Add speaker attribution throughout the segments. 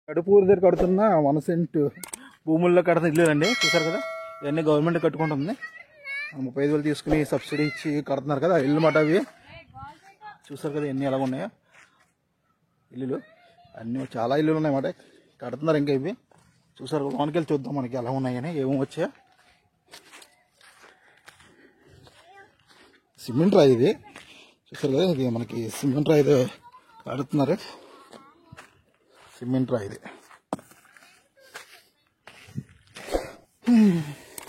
Speaker 1: కడుపూరు దగ్గర కడుతున్న 1 సెంట్ భూముల్లో కడుతున్న ఇల్లు అండి. చూసారు కదా, ఇవన్నీ గవర్నమెంట్ కట్టుకుంటుంది. 35,000 తీసుకుని సబ్సిడీ ఇచ్చి కడుతున్నారు కదా ఇల్లు మాట. అవి చూసారు కదా ఎన్ని ఎలా ఉన్నాయో ఇల్లులు. అన్నీ చాలా ఇల్లులు ఉన్నాయన్నమాట, కడుతున్నారు ఇంకా. ఇవి చూసారు, లోనికి వెళ్ళి చూద్దాం మనకి ఎలా ఉన్నాయని, ఏమో వచ్చాయా. సిమెంట్ రాయి ఇది, చూసారు కదా, ఇది మనకి సిమెంట్ రాయి కడుతున్నారు. సిమెంట్ రాయి ఇది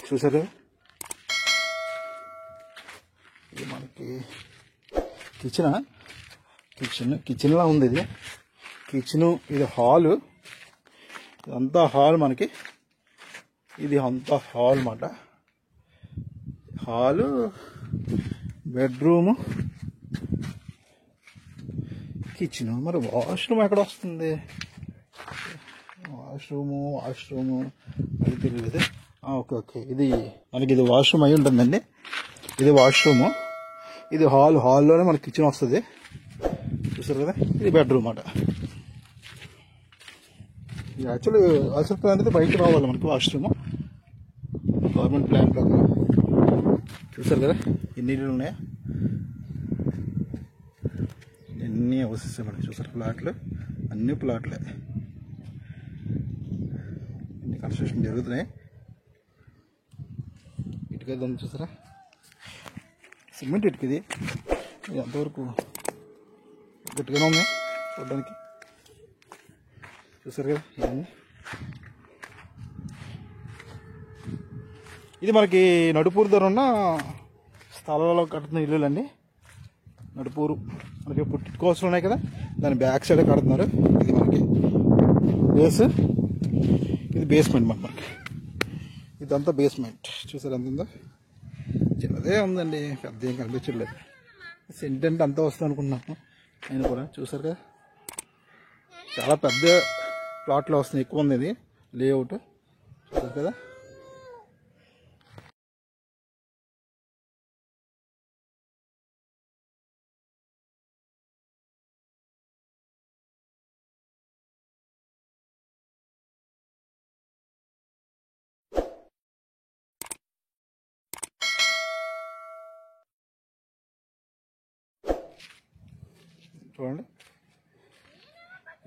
Speaker 1: చూసారు. ఇది మనకి కిచెన్లా ఉంది. ఇది కిచెను, ఇది హాలు, ఇదంతా హాల్ మనకి. ఇది అంతా హాల్ అన్నమాట. Hall, bedroom, kitchen. మరి వాష్రూమ్ ఎక్కడ వస్తుంది? వాష్రూము అది తెలియదు. ఓకే, ఇది మనకి ఇది వాష్రూమ్ అయి ఉంటుందండి. ఇది వాష్రూము, ఇది హాల్లోనే మనకి కిచెన్ వస్తుంది. చూసారు కదా, ఇది బెడ్రూమ్ అన్నమాట. ఇది యాక్చువల్గా అనేది బయట రావాలి మనకి వాష్రూమ్, గవర్నమెంట్ ప్లాన్ ప్రకారం. చూసారు కదా ఎన్ని ఇల్లు ఉన్నాయా, ఎన్ని హౌసెస్ మనకి. చూసారు, ప్లాట్లు, అన్ని ప్లాట్లే, అన్ని కన్స్ట్రక్షన్ జరుగుతున్నాయి. ఇటుక దాన్ని చూసారా, సిమెంట్ ఇటుక. ఇది ఎంతవరకు గట్టిగానే ఉన్నాయి చూడడానికి. చూసారు కదా ఇవన్నీ. ఇది మనకి నడుపూరు దగ్గర ఉన్న స్థలాల్లో కడుతున్న ఇల్లులండి. నడుపూరు మనకి పుట్టుకోసలు ఉన్నాయి కదా, దాని బ్యాక్ సైడ్ కడుతున్నారు. ఇది మనకి బేస్, ఇది బేస్మెంట్ మనకి. ఇదంతా బేస్మెంట్. చూసారు ఎంత ఉందో, చిన్నదే ఉందండి, పెద్ద ఏం కనిపించట్లేదు. సెంటెంట్ అంతా వస్తుంది అనుకుంటున్నాను నేను కూడా. చూసారు కదా, చాలా పెద్ద ప్లాట్లో వస్తుంది, ఎక్కువ ఉంది ఇది లేఅవుట్. చూసారు కదా. చూడండి,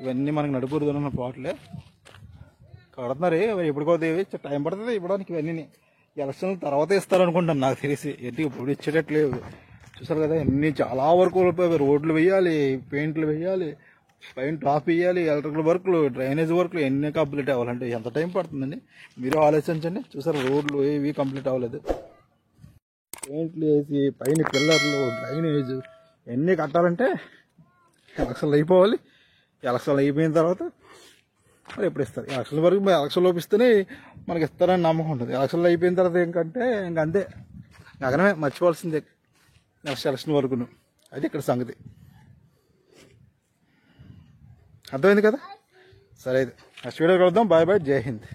Speaker 1: ఇవన్నీ మనకి నడుపూరు ఉన్న ప్లాట్లే కడుతున్నారు. ఎప్పుడుకో టైం పడుతుంది ఇవ్వడానికి. ఇవన్నీ ఎలక్షన్ తర్వాత ఇస్తారనుకుంటాను నాకు తెలిసి, ఎట్టి ఇప్పుడు ఇచ్చేటట్లేదు. చూసారు కదా, అన్నీ చాలా వరకు రోడ్లు వేయాలి, పెయింట్లు వేయాలి, పైన టాప్ వేయాలి, ఎలక్ట్రికల్ వర్క్లు, డ్రైనేజ్ వర్క్లు ఎన్ని కంప్లీట్ అవ్వాలంటే ఎంత టైం పడుతుందండి మీరు ఆలోచించండి. చూసారు, రోడ్లు ఏవి కంప్లీట్ అవ్వలేదు. పెయింట్లు వేసి పైన పిల్లర్లు, డ్రైనేజ్ ఎన్ని కట్టాలంటే ఎలక్షన్లు అయిపోవాలి. ఎలక్షన్లు అయిపోయిన తర్వాత మరి ఎప్పుడు ఇస్తారు? ఎలక్షన్ల వరకు ఎలక్షన్ లోపిస్తేనే మనకి ఇస్తారని నమ్మకం ఉంటుంది. ఎలక్షన్లు అయిపోయిన తర్వాత ఏంటంటే ఇంకంతే, గగనమే, మర్చిపోవాల్సిందే నెక్స్ట్ ఎలక్షన్ వరకును. అది ఇక్కడ సంగతి. అర్థమైంది కదా. సరే, అయితే నెక్స్ట్ వీడియో కలుద్దాం. బాయ్, జై హింద్.